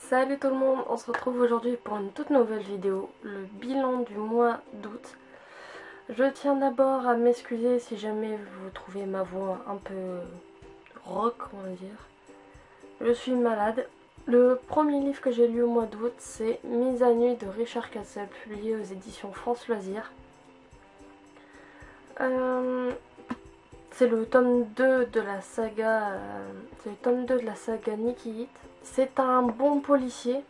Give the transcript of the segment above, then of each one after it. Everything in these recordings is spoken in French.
Salut tout le monde, on se retrouve aujourd'hui pour une toute nouvelle vidéo, le bilan du mois d'août. Je tiens d'abord à m'excuser si jamais vous trouvez ma voix un peu rock, on va dire. Je suis malade. Le premier livre que j'ai lu au mois d'août, c'est Mise à nu de Richard Cassel, publié aux éditions France Loisirs. C'est le tome 2 de la saga, Nikki Hit. C'est un bon policier,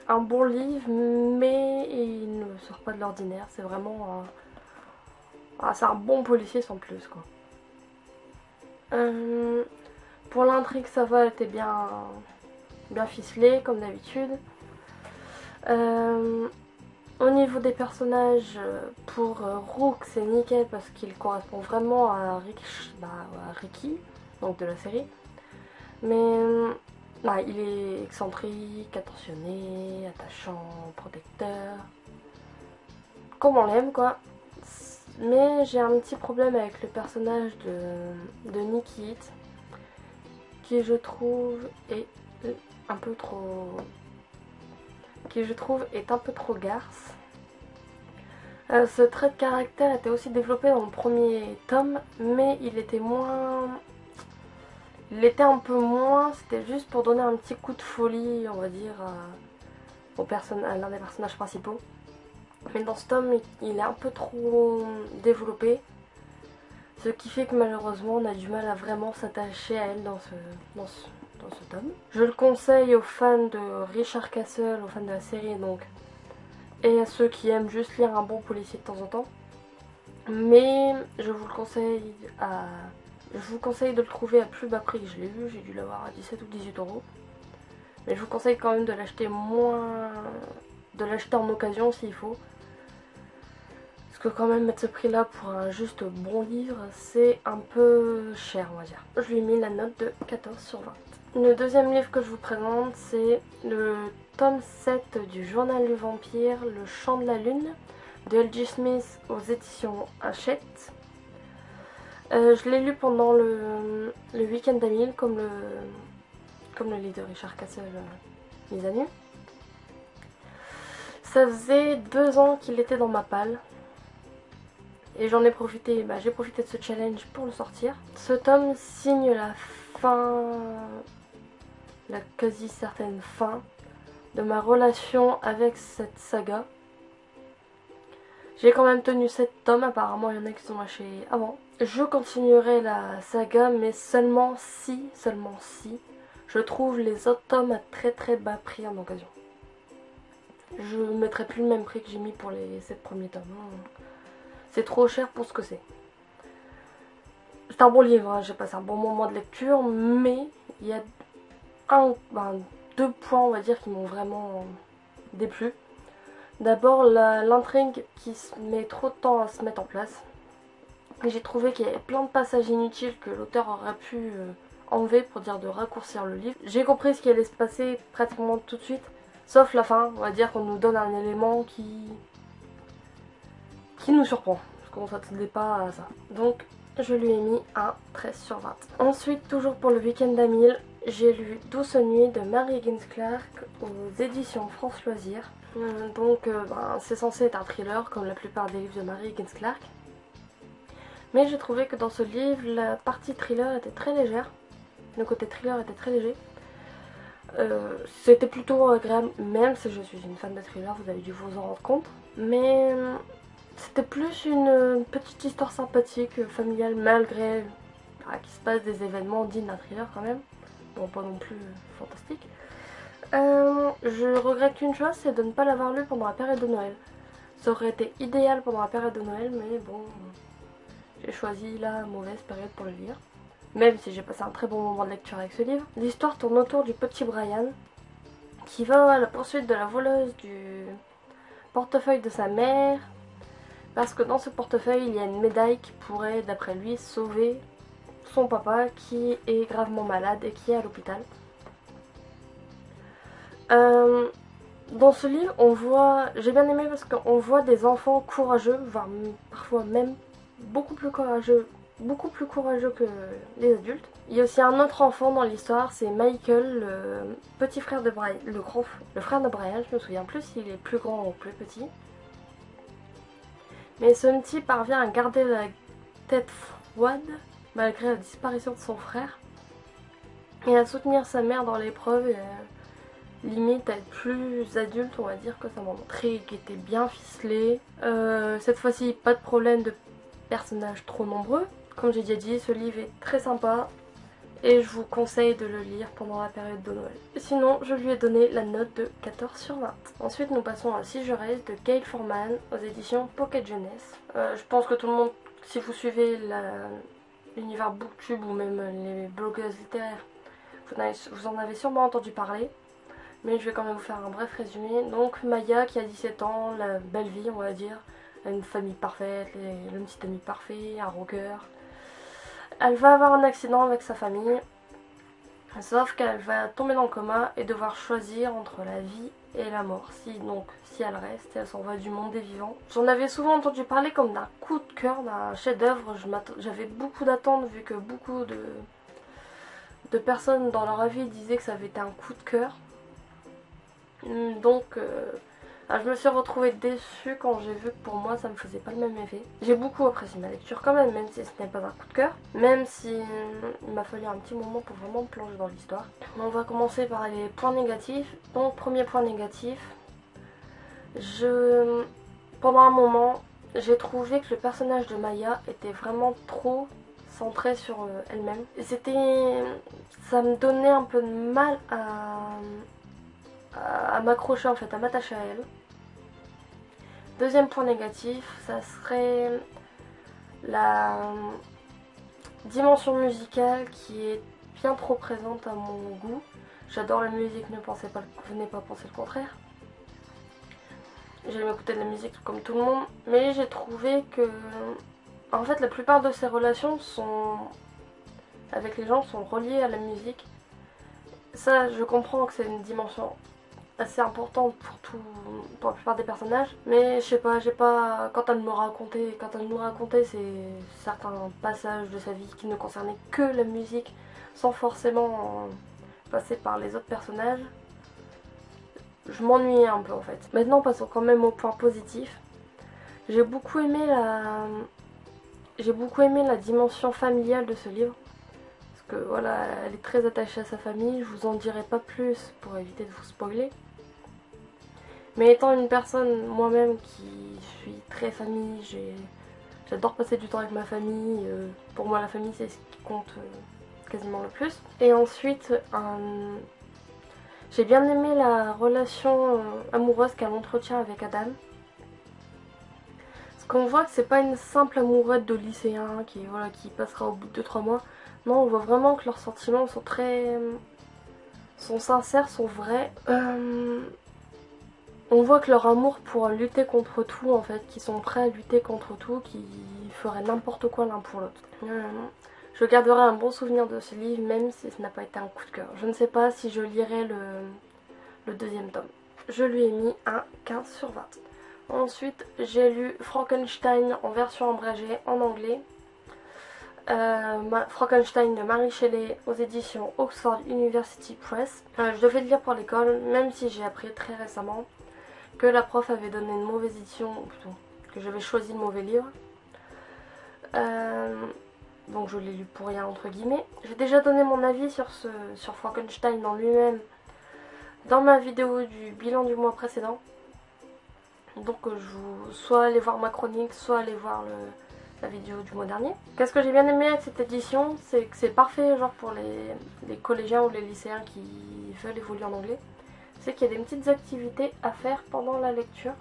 un bon livre, mais il ne sort pas de l'ordinaire. C'est vraiment c'est un bon policier sans plus, quoi. Pour l'intrigue, ça va, elle était bien ficelée comme d'habitude. Au niveau des personnages, pour Rook, c'est nickel parce qu'il correspond vraiment à Ricky, donc de la série. Mais il est excentrique, attentionné, attachant, protecteur, comme on l'aime, quoi. Mais j'ai un petit problème avec le personnage de Nikki Hit, qui je trouve est un peu trop garce. Ce trait de caractère était aussi développé dans le premier tome, mais il était un peu moins, c'était juste pour donner un petit coup de folie, on va dire, à l'un des personnages principaux. Mais dans ce tome, il est un peu trop développé, ce qui fait que malheureusement on a du mal à vraiment s'attacher à elle dans ce tome. Je le conseille aux fans de Richard Cassel, aux fans de la série donc, et à ceux qui aiment juste lire un bon policier de temps en temps. Mais je vous conseille de le trouver à plus bas prix que je l'ai vu, j'ai dû l'avoir à 17 ou 18 euros. Mais je vous conseille quand même de l'acheter en occasion s'il faut. Parce que quand même mettre ce prix là pour un juste bon livre, c'est un peu cher, on va dire. Je lui ai mis la note de 14 sur 20. Le deuxième livre que je vous présente, c'est le tome 7 du Journal du Vampire, Le Chant de la Lune, de L.J. Smith aux éditions Hachette. Je l'ai lu pendant le week-end d'Amil, comme le livre de Richard Cassel, Mise à nu. Ça faisait 2 ans qu'il était dans ma palle. Et j'en ai profité, j'ai profité de ce challenge pour le sortir. Ce tome signe la quasi certaine fin de ma relation avec cette saga. J'ai quand même tenu 7 tomes, apparemment il y en a qui sont lâchés avant. Je continuerai la saga, mais seulement si je trouve les autres tomes à très bas prix en occasion. Je ne mettrai plus le même prix que j'ai mis pour les 7 premiers tomes. C'est trop cher pour ce que c'est. C'est un bon livre, hein. J'ai passé un bon moment de lecture, mais il y a 2 points, on va dire, qui m'ont vraiment déplu. D'abord, l'intrigue qui met trop de temps à se mettre en place. J'ai trouvé qu'il y avait plein de passages inutiles que l'auteur aurait pu enlever pour dire de raccourcir le livre. J'ai compris ce qui allait se passer pratiquement tout de suite, sauf la fin, on va dire qu'on nous donne un élément qui nous surprend, parce qu'on ne s'attendait pas à ça. Donc je lui ai mis un 13 sur 20. Ensuite, toujours pour le week-end d'Amil, j'ai lu Douce nuit de Mary Higgins Clark aux éditions France Loisirs. Donc c'est censé être un thriller comme la plupart des livres de Mary Higgins Clark. Mais j'ai trouvé que dans ce livre, la partie thriller était très légère. Le côté thriller était très léger. C'était plutôt agréable, même si je suis une fan de thriller, vous avez dû vous en rendre compte. Mais c'était plus une petite histoire sympathique, familiale, malgré qu'il se passe des événements dignes d'un thriller quand même. Bon, pas non plus fantastique. Je regrette qu'une chose, c'est de ne pas l'avoir lu pendant la période de Noël. Ça aurait été idéal pendant la période de Noël, mais bon, j'ai choisi la mauvaise période pour le lire. Même si j'ai passé un très bon moment de lecture avec ce livre. L'histoire tourne autour du petit Brian, qui va à la poursuite de la voleuse du portefeuille de sa mère, parce que dans ce portefeuille, il y a une médaille qui pourrait, d'après lui, sauver son papa qui est gravement malade et qui est à l'hôpital. Dans ce livre, j'ai bien aimé parce qu'on voit des enfants courageux, voire parfois même beaucoup plus courageux beaucoup plus courageux que les adultes. Il y a aussi un autre enfant dans l'histoire, c'est Michael, le petit frère de Brian, le frère de Brian, je me souviens plus s'il est plus grand ou plus petit. Mais ce petit parvient à garder la tête froide malgré la disparition de son frère et à soutenir sa mère dans l'épreuve et limite à être plus adulte, on va dire, que sa maman. Qui était bien ficelé. Cette fois-ci, pas de problème de personnages trop nombreux. Comme j'ai déjà dit, ce livre est très sympa et je vous conseille de le lire pendant la période de Noël. Sinon, je lui ai donné la note de 14 sur 20. Ensuite, nous passons à Si je reste de Gail Forman aux éditions Pocket Jeunesse. Je pense que tout le monde, si vous suivez l'univers Booktube ou même les blogueuses littéraires, vous en avez sûrement entendu parler. Mais je vais quand même vous faire un bref résumé. Donc Maya qui a 17 ans, la belle vie on va dire, une famille parfaite, le petit ami parfait, un rocker. Elle va avoir un accident avec sa famille, sauf qu'elle va tomber dans le coma et devoir choisir entre la vie et la mort. Si elle reste, elle s'en va du monde des vivants. J'en avais souvent entendu parler comme d'un coup de cœur, d'un chef-d'œuvre. J'avais beaucoup d'attentes vu que beaucoup de personnes dans leur avis disaient que ça avait été un coup de cœur. Donc je me suis retrouvée déçue quand j'ai vu que pour moi ça me faisait pas le même effet. J'ai beaucoup apprécié ma lecture quand même si ce n'est pas un coup de cœur. Même si il m'a fallu un petit moment pour vraiment me plonger dans l'histoire. On va commencer par les points négatifs. Donc premier point négatif, pendant un moment j'ai trouvé que le personnage de Maya était vraiment trop centré sur elle-même. Ça me donnait un peu de mal à m'accrocher en fait, à m'attacher à elle. Deuxième point négatif, ça serait la dimension musicale qui est bien trop présente à mon goût. J'adore la musique, venez pas penser le contraire. J'aime écouter de la musique comme tout le monde, mais j'ai trouvé que en fait la plupart de ces relations avec les gens sont reliées à la musique. Ça, je comprends que c'est une dimension assez importante pour la plupart des personnages, mais je sais pas, quand elle nous racontait certains passages de sa vie qui ne concernaient que la musique sans forcément passer par les autres personnages, je m'ennuyais un peu en fait. Maintenant passons quand même au point positif. J'ai beaucoup aimé la dimension familiale de ce livre. Que voilà, elle est très attachée à sa famille, je vous en dirai pas plus pour éviter de vous spoiler. Mais étant une personne moi-même qui suis très famille, j'adore passer du temps avec ma famille, pour moi la famille c'est ce qui compte quasiment le plus. Et ensuite, j'ai bien aimé la relation amoureuse qu'elle entretient avec Adam. Parce qu'on voit que c'est pas une simple amourette de lycéen qui passera au bout de 2-3 mois. Non, on voit vraiment que leurs sentiments sont sincères, sont vrais. On voit que leur amour pour lutter contre tout, en fait, qu'ils sont prêts à lutter contre tout, qu'ils feraient n'importe quoi l'un pour l'autre. Je garderai un bon souvenir de ce livre, même si ce n'a pas été un coup de cœur. Je ne sais pas si je lirai le deuxième tome. Je lui ai mis un 15 sur 20. Ensuite, j'ai lu Frankenstein en version abrégée en anglais. Frankenstein de Mary Shelley aux éditions Oxford University Press. Je devais le lire pour l'école, même si j'ai appris très récemment que la prof avait donné une mauvaise édition, ou plutôt que j'avais choisi le mauvais livre. Donc je l'ai lu pour rien entre guillemets. J'ai déjà donné mon avis sur Frankenstein en lui-même dans ma vidéo du bilan du mois précédent. Donc soit aller voir ma chronique, soit aller voir la vidéo du mois dernier. Qu'est-ce que j'ai bien aimé avec cette édition, c'est que c'est parfait genre pour les collégiens ou les lycéens qui veulent évoluer en anglais. C'est qu'il y a des petites activités à faire pendant la lecture.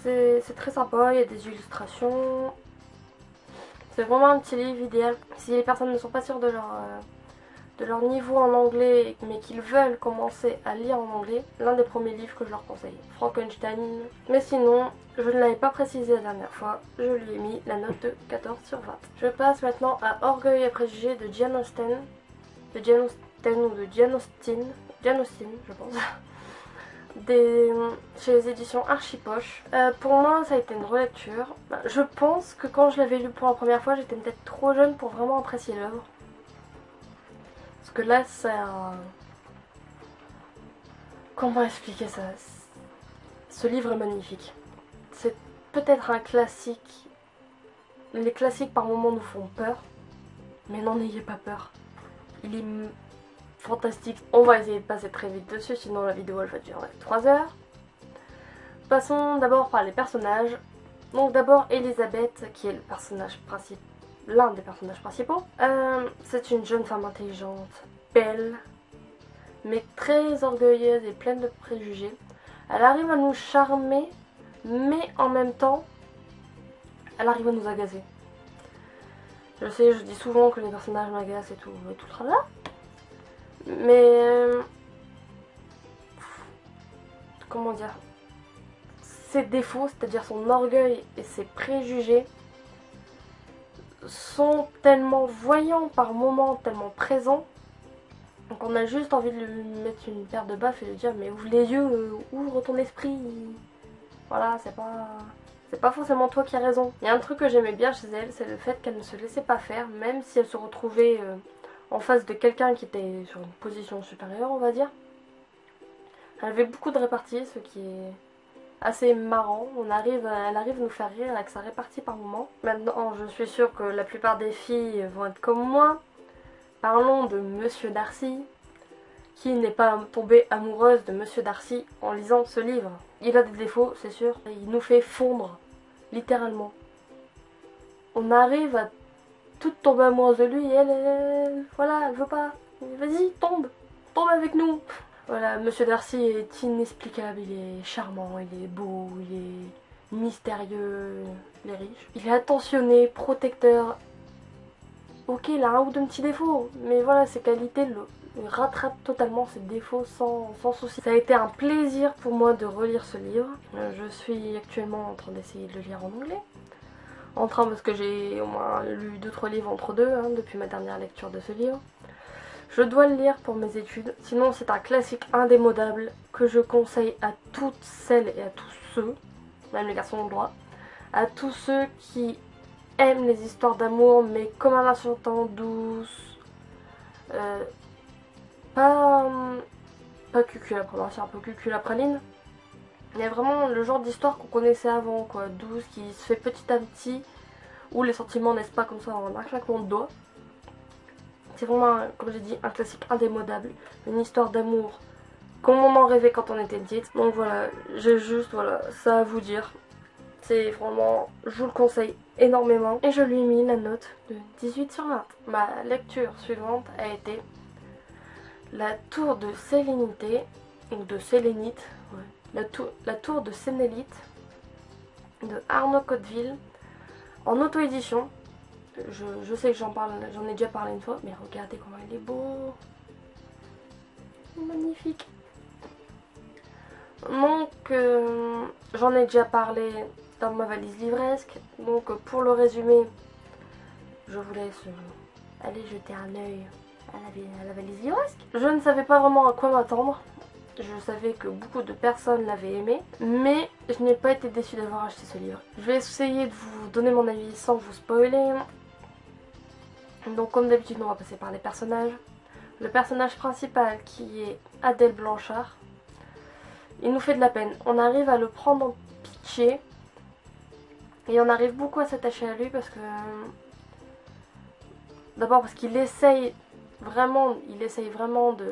C'est très sympa, il y a des illustrations. C'est vraiment un petit livre idéal. Si les personnes ne sont pas sûres de leur niveau en anglais, mais qu'ils veulent commencer à lire en anglais, l'un des premiers livres que je leur conseille. Frankenstein. Mais sinon, je ne l'avais pas précisé la dernière fois, je lui ai mis la note de 14 sur 20. Je passe maintenant à Orgueil et préjugés de Jane Austen. Jane Austen, je pense. chez les éditions Archipoche. Pour moi, ça a été une relecture. Je pense que quand je l'avais lu pour la première fois, j'étais peut-être trop jeune pour vraiment apprécier l'œuvre. Parce que là, comment expliquer ça? Ce livre est magnifique. C'est peut-être un classique. Les classiques par moments nous font peur, mais n'en ayez pas peur. Il est fantastique. On va essayer de passer très vite dessus, sinon la vidéo elle va durer 3 heures. Passons d'abord par les personnages. Donc d'abord Elisabeth, qui est le personnage principal, l'un des personnages principaux. C'est une jeune femme intelligente, belle, mais très orgueilleuse et pleine de préjugés. Elle arrive à nous charmer, mais en même temps, elle arrive à nous agacer. Je sais, je dis souvent que les personnages m'agacent et tout le tralala. Mais... comment dire, ses défauts, c'est-à-dire son orgueil et ses préjugés, sont tellement voyants par moments, tellement présents, donc on a juste envie de lui mettre une paire de baffes et lui dire mais ouvre les yeux, ouvre ton esprit. Voilà, c'est pas forcément toi qui as raison. Il y a un truc que j'aimais bien chez elle, c'est le fait qu'elle ne se laissait pas faire, même si elle se retrouvait en face de quelqu'un qui était sur une position supérieure, on va dire. Elle avait beaucoup de réparties, ce qui est assez marrant. Elle arrive à nous faire rire avec sa répartie par moment. Maintenant, je suis sûre que la plupart des filles vont être comme moi. Parlons de Monsieur Darcy. Qui n'est pas tombée amoureuse de Monsieur Darcy en lisant ce livre? Il a des défauts, c'est sûr. Il nous fait fondre, littéralement. On arrive à toutes tomber amoureuse de lui et elle voilà, elle veut pas. Vas-y, tombe avec nous. Voilà, Monsieur Darcy est inexplicable, il est charmant, il est beau, il est mystérieux, il est riche. Il est attentionné, protecteur. Ok, il a un ou deux petits défauts, mais voilà, ses qualités le rattrapent totalement ses défauts sans souci. Ça a été un plaisir pour moi de relire ce livre. Je suis actuellement en train d'essayer de le lire en anglais. Parce que j'ai au moins lu 2-3 livres entre deux, depuis ma dernière lecture de ce livre. Je dois le lire pour mes études, sinon c'est un classique indémodable que je conseille à toutes celles et à tous ceux, même les garçons ont le droit, à tous ceux qui aiment les histoires d'amour mais comme un insultant douce, pas cucul c'est un peu cucul à praline, mais vraiment le genre d'histoire qu'on connaissait avant, quoi, douce, qui se fait petit à petit, où les sentiments naissent pas comme ça en un claquement de doigts. C'est vraiment, comme j'ai dit, un classique indémodable, une histoire d'amour comme on en rêvait quand on était petite. Donc voilà, j'ai juste ça à vous dire. C'est vraiment, je vous le conseille énormément. Et je lui ai mis la note de 18 sur 20. Ma lecture suivante a été La Tour de Sélénité, ou de Sélénite, ouais. La Tour de Sénélite de Arnaud Cotteville, en auto-édition. Je sais que j'en ai déjà parlé une fois, mais regardez comment il est beau. Magnifique. Donc, j'en ai déjà parlé dans ma valise livresque. Donc, pour le résumé, je vous laisse aller jeter un œil à la valise livresque. Je ne savais pas vraiment à quoi m'attendre. Je savais que beaucoup de personnes l'avaient aimé, mais je n'ai pas été déçue d'avoir acheté ce livre. Je vais essayer de vous donner mon avis sans vous spoiler. Donc comme d'habitude on va passer par les personnages. Le personnage principal qui est Adèle Blanchard, il nous fait de la peine. On arrive à le prendre en pitié et on arrive beaucoup à s'attacher à lui parce que... D'abord parce qu'il essaye vraiment de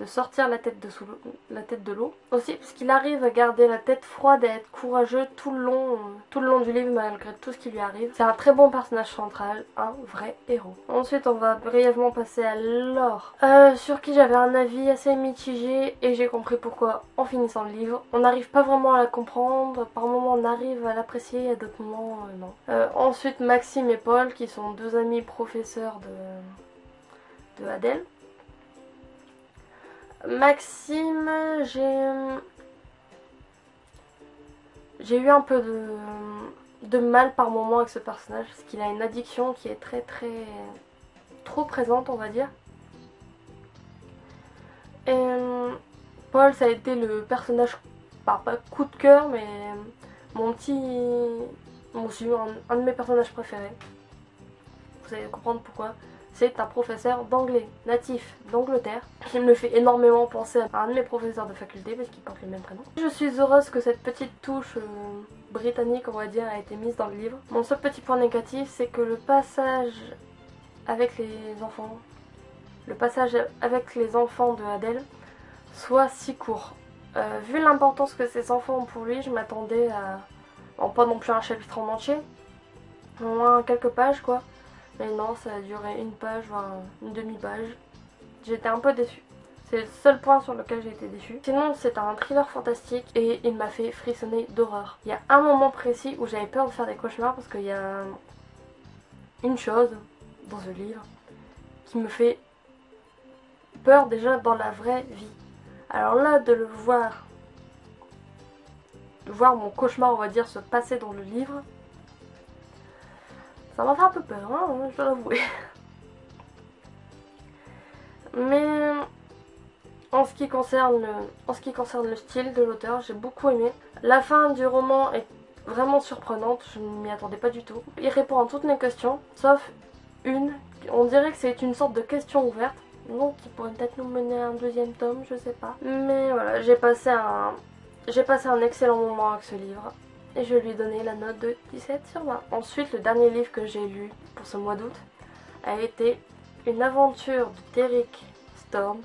sortir la tête de l'eau. Aussi parce qu'il arrive à garder la tête froide et à être courageux tout le long du livre malgré tout ce qui lui arrive. C'est un très bon personnage central, un vrai héros. Ensuite on va brièvement passer à Laure, sur qui j'avais un avis assez mitigé et j'ai compris pourquoi en finissant le livre. On n'arrive pas vraiment à la comprendre, par moments on arrive à l'apprécier, à d'autres moments non. Ensuite Maxime et Paul qui sont deux amis professeurs de Adèle. Maxime, j'ai eu un peu de mal par moment avec ce personnage parce qu'il a une addiction qui est trop présente, on va dire. Et Paul, ça a été le personnage, pas coup de cœur, mais un de mes personnages préférés. Vous allez comprendre pourquoi. C'est un professeur d'anglais natif d'Angleterre qui me fait énormément penser à un de mes professeurs de faculté parce qu'il porte le même prénom. Je suis heureuse que cette petite touche britannique, on va dire, a été mise dans le livre. Mon seul petit point négatif, c'est que le passage avec les enfants de Adèle soit si court. Vu l'importance que ces enfants ont pour lui, je m'attendais à... Bon, pas non plus un chapitre en entier, au moins quelques pages quoi. Mais non, ça a duré une page, voire une demi-page. J'étais un peu déçue. C'est le seul point sur lequel j'ai été déçue. Sinon, c'est un thriller fantastique et il m'a fait frissonner d'horreur. Il y a un moment précis où j'avais peur de faire des cauchemars parce qu'il y a une chose dans ce livre qui me fait peur déjà dans la vraie vie. Alors là, de voir mon cauchemar, on va dire, se passer dans le livre, ça m'a fait un peu peur, hein, je dois l'avouer. Mais en ce qui concerne le style de l'auteur, j'ai beaucoup aimé. La fin du roman est vraiment surprenante, je ne m'y attendais pas du tout. Il répond à toutes mes questions, sauf une. On dirait que c'est une sorte de question ouverte, donc qui pourrait peut-être nous mener à un deuxième tome, je sais pas. Mais voilà, j'ai passé un excellent moment avec ce livre. Et je lui ai donné la note de 17 sur 20. Ensuite, le dernier livre que j'ai lu pour ce mois d'août a été Une aventure de Derek Storm,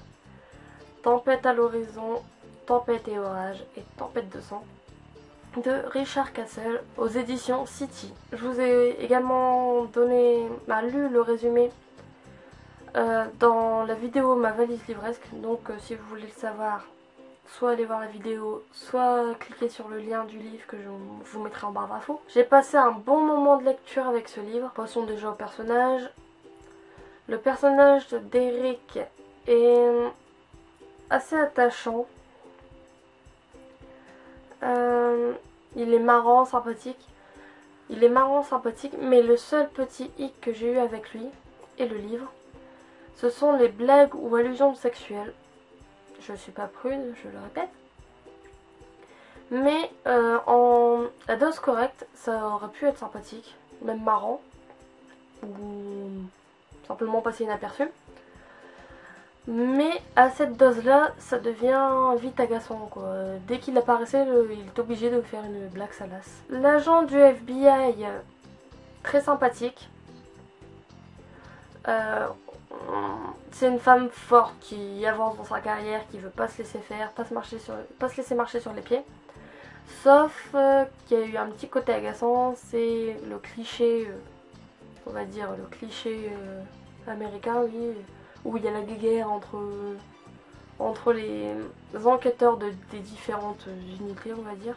Tempête à l'horizon, Tempête et orage et Tempête de sang de Richard Castle aux éditions City. Je vous ai également lu le résumé dans la vidéo Ma valise livresque, donc si vous voulez le savoir, soit aller voir la vidéo, soit cliquer sur le lien du livre que je vous mettrai en barre d'infos. J'ai passé un bon moment de lecture avec ce livre. Passons déjà au personnage. Le personnage de Derek est assez attachant. Il est marrant, sympathique. Mais le seul petit hic que j'ai eu avec lui et le livre, ce sont les blagues ou allusions sexuelles. Je suis pas prude, je le répète. Mais en la dose correcte, ça aurait pu être sympathique, même marrant, ou simplement passer inaperçu. Mais à cette dose-là, ça devient vite agaçant, quoi. Dès qu'il apparaissait, il est obligé de faire une blague salace. L'agent du FBI, très sympathique. C'est une femme forte qui avance dans sa carrière, qui veut pas se laisser faire, pas se laisser marcher sur les pieds. Sauf qu'il y a eu un petit côté agaçant, c'est le cliché, on va dire le cliché américain, oui, où il y a la guerre entre les enquêteurs des différentes unités, on va dire,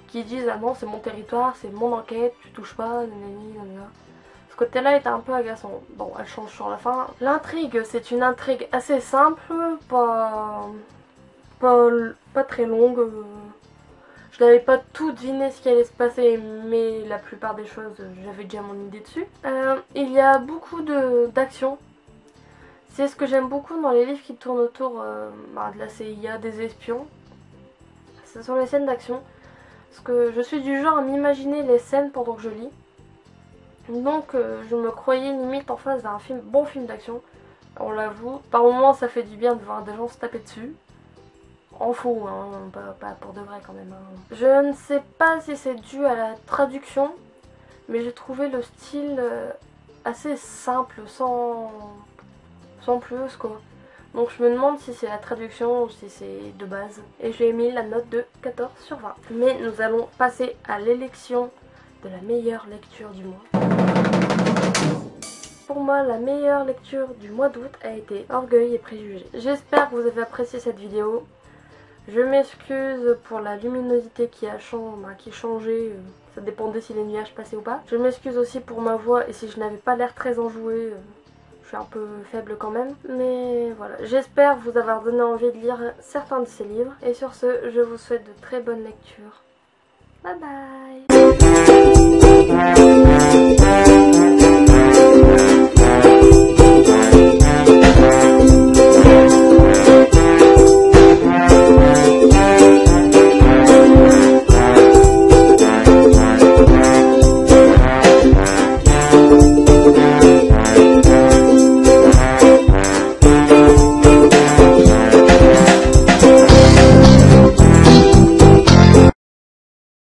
qui disent ah non c'est mon territoire, c'est mon enquête, tu touches pas, nanani, nanana. Ce côté-là était un peu agaçant. Bon, elle change sur la fin. L'intrigue, c'est une intrigue assez simple, pas très longue. Je n'avais pas tout deviné ce qui allait se passer, mais la plupart des choses, j'avais déjà mon idée dessus. Il y a beaucoup d'action. C'est ce que j'aime beaucoup dans les livres qui tournent autour de la CIA, des espions. Ce sont les scènes d'action. Parce que je suis du genre à m'imaginer les scènes pendant que je lis. Donc je me croyais limite en face d'un bon film d'action, on l'avoue. Par moments ça fait du bien de voir des gens se taper dessus. En faux, hein, pas pour de vrai quand même. Hein. Je ne sais pas si c'est dû à la traduction, mais j'ai trouvé le style assez simple, sans plus quoi. Donc je me demande si c'est la traduction ou si c'est de base. Et j'ai mis la note de 14 sur 20. Mais nous allons passer à l'élection de la meilleure lecture du mois. Pour moi, la meilleure lecture du mois d'août a été Orgueil et Préjugés. J'espère que vous avez apprécié cette vidéo. Je m'excuse pour la luminosité qui changeait, ça dépendait si les nuages passaient ou pas. Je m'excuse aussi pour ma voix et si je n'avais pas l'air très enjouée, je suis un peu faible quand même. Mais voilà, j'espère vous avoir donné envie de lire certains de ces livres. Et sur ce, je vous souhaite de très bonnes lectures. Bye bye.